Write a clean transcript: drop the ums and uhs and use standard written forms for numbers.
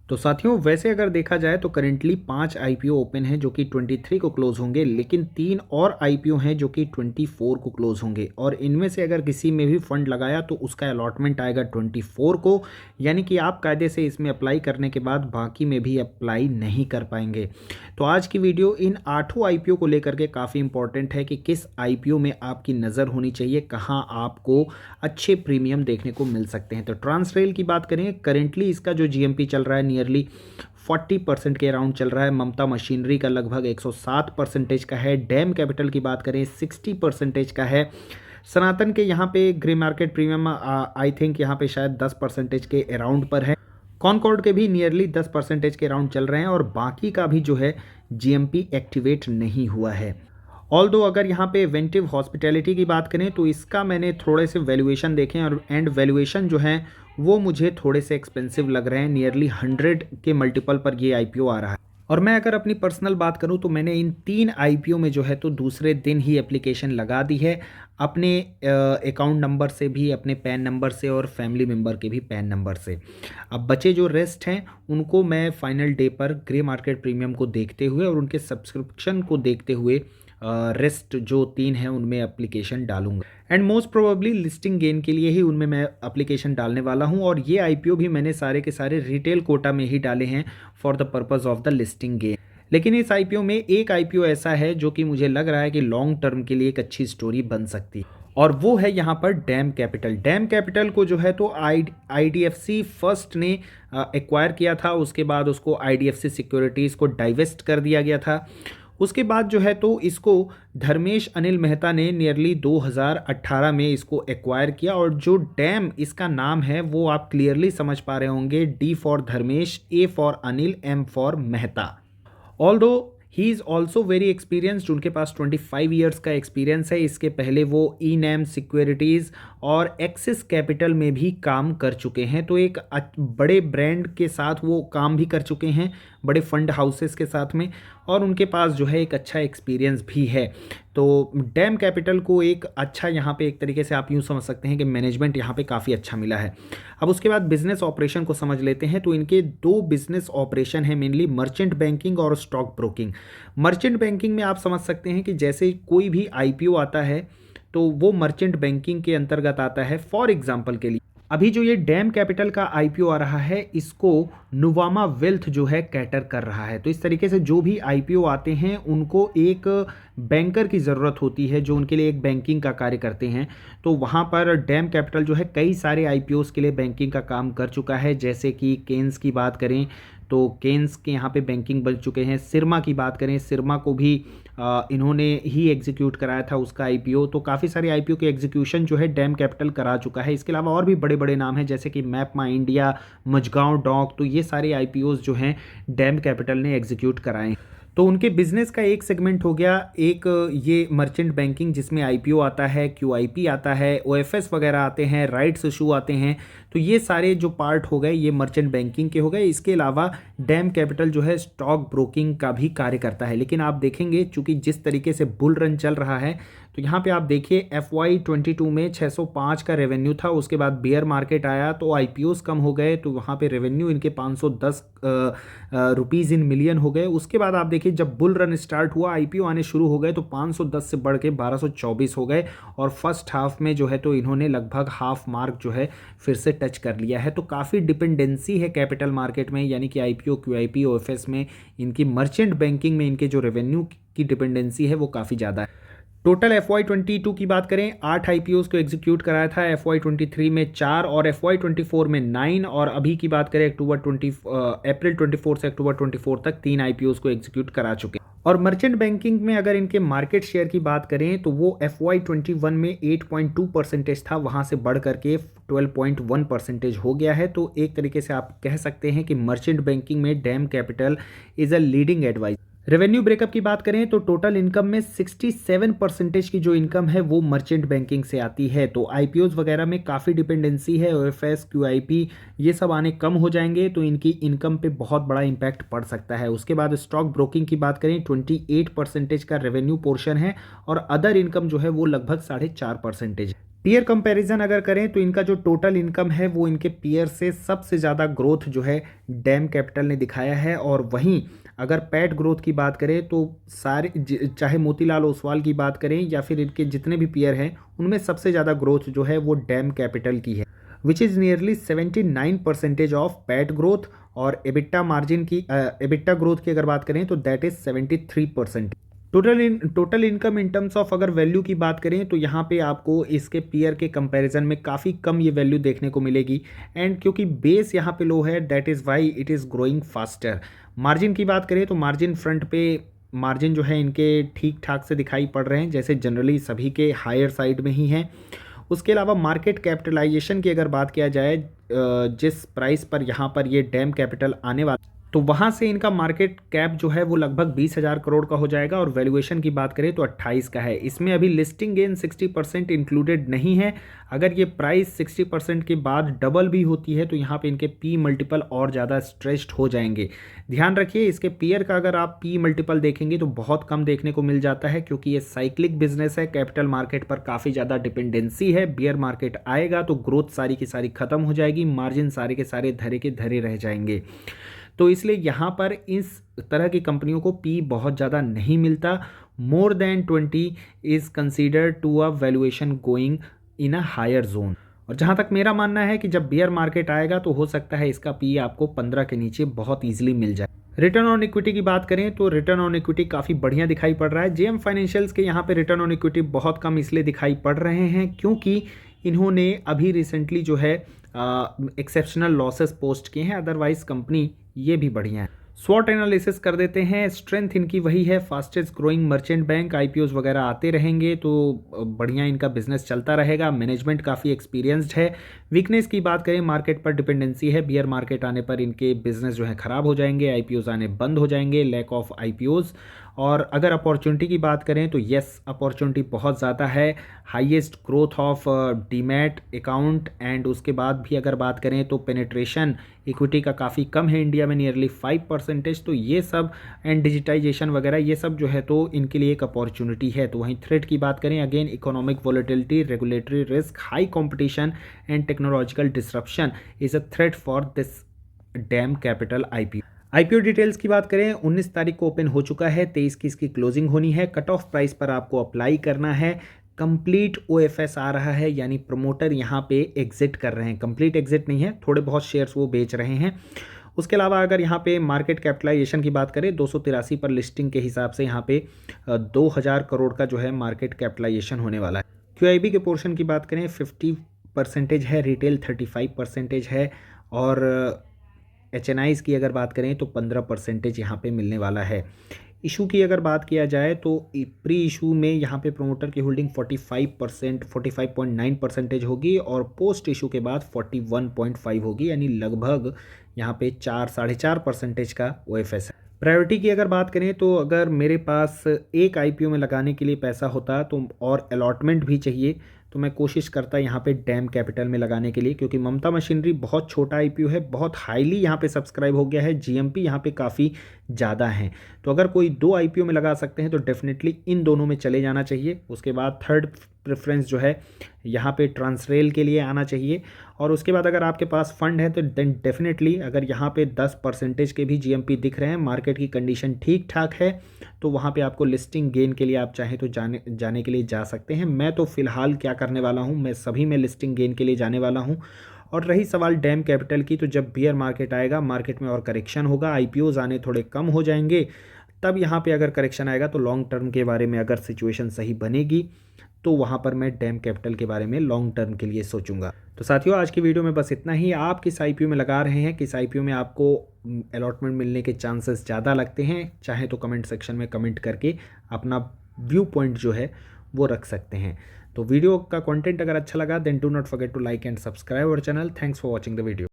तो साथियों, वैसे अगर देखा जाए तो करेंटली 5 आईपीओ ओपन हैं जो कि 23 को क्लोज होंगे, लेकिन 3 और आईपीओ हैं जो कि 24 को क्लोज होंगे। और इनमें से अगर किसी में भी फंड लगाया तो उसका अलॉटमेंट आएगा 24 को, यानी कि आप कायदे से इसमें अप्लाई करने के बाद बाकी में भी अप्लाई नहीं कर पाएंगे। तो आज की वीडियो इन 8 आईपीओ को लेकर के काफ़ी इंपॉर्टेंट है कि किस आईपीओ में आपकी नज़र होनी चाहिए, कहाँ आपको अच्छे प्रीमियम देखने को मिल सकते हैं। तो ट्रांसरेल की बात करें, करेंटली इसका जो जीएमपी चल रहा है नियरली 40% के अराउंड चल रहा है। ममता मशीनरी का लगभग 107% का है। डैम कैपिटल की बात करें 60% का है। सनातन के यहाँ पे grey market premium I think यहाँ पे शायद 10% के अराउंड पर है। कॉनकॉर्ड के भी नियरली 10% के अराउंड चल रहे हैं और बाकी का भी जो है जीएमपी एक्टिवेट नहीं हुआ है। ऑल दो अगर यहाँ पे इवेंटिव हॉस्पिटैलिटी की बात करें तो इसका मैंने थोड़े से वैल्यूएशन देखे और वैल्यूएशन जो है वो मुझे थोड़े से एक्सपेंसिव लग रहे हैं। नियरली 100 के मल्टीपल पर ये आईपीओ आ रहा है। और मैं अगर अपनी पर्सनल बात करूं तो मैंने इन 3 आईपीओ में जो है तो दूसरे दिन ही एप्लीकेशन लगा दी है, अपने अकाउंट नंबर से भी, अपने पैन नंबर से और फैमिली मेम्बर के भी पैन नंबर से। अब बचे जो रेस्ट हैं उनको मैं फाइनल डे पर ग्रे मार्केट प्रीमियम को देखते हुए और उनके सब्सक्रिप्शन को देखते हुए रेस्ट जो 3 हैं उनमें एप्लीकेशन डालूंगा। And most probably listing gain के लिए ही उनमें मैं एप्लीकेशन डालने वाला हूं। और ये आईपीओ भी मैंने सारे के सारे रिटेल कोटा में ही डाले हैं for the purpose of the listing gain. लेकिन इस आईपीओ में एक आईपीओ ऐसा है जो कि मुझे लग रहा है कि लॉन्ग टर्म के लिए एक अच्छी स्टोरी बन सकती है, और वो है यहाँ पर डैम कैपिटल। डैम कैपिटल को जो है तो आईडीएफसी फर्स्ट ने एक्वायर किया था, उसके बाद उसको आईडीएफसी सिक्योरिटीज़ को डाइवेस्ट कर दिया गया था। उसके बाद जो है तो इसको धर्मेश अनिल मेहता ने नियरली 2018 में इसको एक्वायर किया। और जो डैम इसका नाम है वो आप क्लियरली समझ पा रहे होंगे, D for Dharmesh, A for Anil, M for Mehta. Although he is also very experienced, उनके पास 25 ईयर्स का एक्सपीरियंस है। इसके पहले वो ई नैम सिक्योरिटीज़ और एक्सिस कैपिटल में भी काम कर चुके हैं। तो एक बड़े ब्रांड के साथ वो काम भी कर चुके हैं, बड़े फंड हाउसेस के साथ में, और उनके पास जो है एक अच्छा एक्सपीरियंस भी है। तो डैम कैपिटल को एक अच्छा यहाँ पे एक तरीके से आप यूँ समझ सकते हैं कि मैनेजमेंट यहाँ पे काफ़ी अच्छा मिला है। अब उसके बाद बिजनेस ऑपरेशन को समझ लेते हैं। तो इनके 2 बिजनेस ऑपरेशन है मेनली, मर्चेंट बैंकिंग और स्टॉक ब्रोकिंग। मर्चेंट बैंकिंग में आप समझ सकते हैं कि जैसे कोई भी आईपीओ आता है तो वो मर्चेंट बैंकिंग के अंतर्गत आता है। फॉर एग्जांपल के लिए अभी जो ये डैम कैपिटल का आईपीओ आ रहा है इसको नुवामा वेल्थ जो है कैटर कर रहा है। तो इस तरीके से जो भी आईपीओ आते हैं उनको एक बैंकर की ज़रूरत होती है जो उनके लिए एक बैंकिंग का कार्य करते हैं। तो वहाँ पर डैम कैपिटल जो है कई सारे आईपीओज़ के लिए बैंकिंग का काम कर चुका है। जैसे कि केन्स की बात करें तो केन्स के यहाँ पे बैंकिंग बन चुके हैं। सिरमा की बात करें, सिरमा को भी इन्होंने ही एग्जीक्यूट कराया था उसका आईपीओ। तो काफ़ी सारे आईपीओ के एग्जीक्यूशन जो है डैम कैपिटल करा चुका है। इसके अलावा और भी बड़े बड़े नाम हैं जैसे कि मैप माई इंडिया, मझगांव डॉक, तो ये सारे आईपीओज जो हैं डैम कैपिटल ने एग्जीक्यूट कराए। तो उनके बिजनेस का एक सेगमेंट हो गया एक ये मर्चेंट बैंकिंग, जिसमें आईपीओ आता है, क्यूआईपी आता है, ओएफएस वगैरह आते हैं, राइट्स इशू आते हैं। तो ये सारे जो पार्ट हो गए ये मर्चेंट बैंकिंग के हो गए। इसके अलावा डैम कैपिटल जो है स्टॉक ब्रोकिंग का भी कार्य करता है। लेकिन आप देखेंगे चूंकि जिस तरीके से बुल रन चल रहा है तो यहाँ पे आप देखिए FY22 में 605 का रेवेन्यू था। उसके बाद बियर मार्केट आया तो आईपीओस कम हो गए, तो वहाँ पे रेवेन्यू इनके 510 रुपीज़ इन मिलियन हो गए। उसके बाद आप देखिए जब बुल रन स्टार्ट हुआ आईपीओ आने शुरू हो गए तो 510 से बढ़ के 1224 हो गए। और फर्स्ट हाफ में जो है तो इन्होंने लगभग हाफ मार्क जो है फिर से टच कर लिया है। तो काफ़ी डिपेंडेंसी है कैपिटल मार्केट में, यानी कि आईपीओ, क्यूआईपी, ओएफएस में इनकी मर्चेंट बैंकिंग में इनके जो रेवेन्यू की डिपेंडेंसी है वो काफ़ी ज़्यादा है। टोटल FY22 की बात करें 8 आईपीओ को एग्जीक्यूट कराया था, FY23 में 4 और FY24 में 9, और अभी की बात करें अप्रैल 24 से अक्टूबर 24 तक 3 आईपीओ को एग्जीक्यूट करा चुके हैं। और मर्चेंट बैंकिंग में अगर इनके मार्केट शेयर की बात करें तो वो FY21 में 8.2% था, वहां से बढ़ करके 12.1% हो गया है। तो एक तरीके से आप कह सकते हैं कि मर्चेंट बैंकिंग में DAM Capital is a leading advisor. Revenue breakup की बात करें तो टोटल इनकम में 67% की जो इनकम है वो मर्चेंट बैंकिंग से आती है। तो आईपीओज वगैरह में काफ़ी डिपेंडेंसी है, ओएफएस, क्यूआईपी ये सब आने कम हो जाएंगे तो इनकी इनकम पे बहुत बड़ा इंपैक्ट पड़ सकता है। उसके बाद स्टॉक ब्रोकिंग की बात करें 28% का रेवेन्यू पोर्शन है और अदर इनकम जो है वो लगभग 4.5% है। पीयर कंपैरिजन अगर करें तो इनका जो टोटल इनकम है वो इनके पीयर से सबसे ज़्यादा ग्रोथ जो है डैम कैपिटल ने दिखाया है। और वहीं अगर पैट ग्रोथ की बात करें तो चाहे मोतीलाल ओसवाल की बात करें या फिर इनके जितने भी पीयर हैं उनमें सबसे ज़्यादा ग्रोथ जो है वो डैम कैपिटल की है, which is nearly 79% of PAT growth. और एबिटा मार्जिन की एबिटा ग्रोथ की अगर बात करें तो that is 73%। Total income in terms of अगर वैल्यू की बात करें तो यहाँ पे आपको इसके पीयर के कंपैरिजन में काफ़ी कम ये वैल्यू देखने को मिलेगी। एंड क्योंकि बेस यहाँ पे लो है that is why it is growing faster. Margin की बात करें तो मार्जिन फ्रंट पे मार्जिन जो है इनके ठीक ठाक से दिखाई पड़ रहे हैं, जैसे जनरली सभी के हायर साइड में ही हैं। उसके अलावा मार्केट कैपिटलाइजेशन की अगर बात किया जाए, जिस प्राइस पर यहाँ पर ये डैम कैपिटल आने वाला तो वहाँ से इनका मार्केट कैप जो है वो लगभग 20,000 करोड़ का हो जाएगा। और वैल्यूएशन की बात करें तो 28 का है। इसमें अभी लिस्टिंग गेन 60% इंक्लूडेड नहीं है। अगर ये प्राइस 60% के बाद डबल भी होती है तो यहाँ पे इनके पी मल्टीपल और ज़्यादा स्ट्रेच्ड हो जाएंगे। ध्यान रखिए इसके पीयर का अगर आप पी मल्टीपल देखेंगे तो बहुत कम देखने को मिल जाता है, क्योंकि ये साइक्लिक बिजनेस है, कैपिटल मार्केट पर काफ़ी ज़्यादा डिपेंडेंसी है। बियर मार्केट आएगा तो ग्रोथ सारी की सारी खत्म हो जाएगी, मार्जिन सारे के सारे धरे के धरे रह जाएंगे। तो इसलिए यहाँ पर इस तरह की कंपनियों को पी बहुत ज़्यादा नहीं मिलता। More than 20 is considered to a valuation going in a higher zone. और जहाँ तक मेरा मानना है कि जब बियर मार्केट आएगा तो हो सकता है इसका पी आपको 15 के नीचे बहुत ईजिली मिल जाए। रिटर्न ऑन इक्विटी की बात करें तो रिटर्न ऑन इक्विटी काफ़ी बढ़िया दिखाई पड़ रहा है। जेएम फाइनेंशियल्स के यहाँ पे रिटर्न ऑन इक्विटी बहुत कम इसलिए दिखाई पड़ रहे हैं क्योंकि इन्होंने अभी रिसेंटली जो है एक्सेप्शनल लॉसेस पोस्ट किए हैं, अदरवाइज कंपनी ये भी बढ़िया है। स्वॉट एनालिसिस कर देते हैं। स्ट्रेंथ इनकी वही है, fastest growing merchant bank, IPOs वगैरह आते रहेंगे तो बढ़िया इनका बिजनेस चलता रहेगा। मैनेजमेंट काफ़ी एक्सपीरियंस्ड है। वीकनेस की बात करें, मार्केट पर डिपेंडेंसी है। बियर मार्केट आने पर इनके बिजनेस जो है ख़राब हो जाएंगे, आईपीओज आने बंद हो जाएंगे, लैक ऑफ आईपीओज। और अगर अपॉर्चुनिटी की बात करें तो येस अपॉर्चुनिटी बहुत ज़्यादा है। Highest growth of demat account, and उसके बाद भी अगर बात करें तो पेनिट्रेशन इक्विटी का काफ़ी कम है इंडिया में, नियरली 5%। तो ये सब एंड डिजिटाइजेशन वगैरह ये सब जो है तो इनके लिए एक अपॉर्चुनिटी है। तो वहीं थ्रेट की बात करें, again economic volatility, regulatory risk, high competition and technological disruption is a threat for this dam capital IPO. IPO details की बात करें, 19 तारीख को ओपन हो चुका है, 23 की इसकी क्लोजिंग होनी है। कट ऑफ प्राइस पर आपको अप्लाई करना है। कंप्लीट ओएफएस आ रहा है, यानी प्रमोटर यहाँ पे एग्जिट कर रहे हैं। कंप्लीट एग्जिट नहीं है, थोड़े बहुत शेयर्स वो बेच रहे हैं। उसके अलावा अगर यहाँ पे मार्केट कैपिटलाइजेशन की बात करें, 283 पर लिस्टिंग के हिसाब से यहाँ पे 2000 करोड़ का जो है मार्केट कैपिटलाइजेशन होने वाला है। क्यूआईबी के पोर्शन की बात करें 50% है, रिटेल 35% है, और एचएनआईज़ की अगर बात करें तो 15% यहाँ पे मिलने वाला है। इशू की अगर बात किया जाए तो प्री इशू में यहाँ पे प्रोमोटर की होल्डिंग 45.9% होगी, और पोस्ट इशू के बाद 41.5 होगी, यानी लगभग यहाँ पे 4-4.5% का ओएफएस है। प्रायोरिटी की अगर बात करें तो अगर मेरे पास एक आईपीओ में लगाने के लिए पैसा होता तो और अलॉटमेंट भी चाहिए तो मैं कोशिश करता यहाँ पे डैम कैपिटल में लगाने के लिए, क्योंकि ममता मशीनरी बहुत छोटा आईपीओ है, बहुत हाईली यहाँ पे सब्सक्राइब हो गया है, जीएमपी यहाँ पे काफ़ी ज़्यादा है। तो अगर कोई 2 आईपीओ में लगा सकते हैं तो डेफिनेटली इन दोनों में चले जाना चाहिए। उसके बाद थर्ड प्रेफरेंस जो है यहाँ पे ट्रांसरेल के लिए आना चाहिए। और उसके बाद अगर आपके पास फंड है तो देन डेफिनेटली अगर यहाँ पे 10% के भी जीएमपी दिख रहे हैं, मार्केट की कंडीशन ठीक ठाक है, तो वहाँ पे आपको लिस्टिंग गेन के लिए आप चाहें तो जाने के लिए जा सकते हैं। मैं तो फिलहाल क्या करने वाला हूँ, मैं सभी में लिस्टिंग गेन के लिए जाने वाला हूँ। और रही सवाल डैम कैपिटल की, तो जब बियर मार्केट आएगा, मार्केट में और करेक्शन होगा, आईपीओज आने थोड़े कम हो जाएंगे, तब यहाँ पे अगर करेक्शन आएगा तो लॉन्ग टर्म के बारे में अगर सिचुएशन सही बनेगी तो वहाँ पर मैं डैम कैपिटल के बारे में लॉन्ग टर्म के लिए सोचूंगा। तो साथियों आज की वीडियो में बस इतना ही। आप किस आईपीओ में लगा रहे हैं, किस आईपीओ में आपको अलॉटमेंट मिलने के चांसेस ज़्यादा लगते हैं, चाहे तो कमेंट सेक्शन में कमेंट करके अपना व्यू पॉइंट जो है वो रख सकते हैं। तो वीडियो का कंटेंट अगर अच्छा लगा then do not forget to like and subscribe our channel. Thanks for watching the video.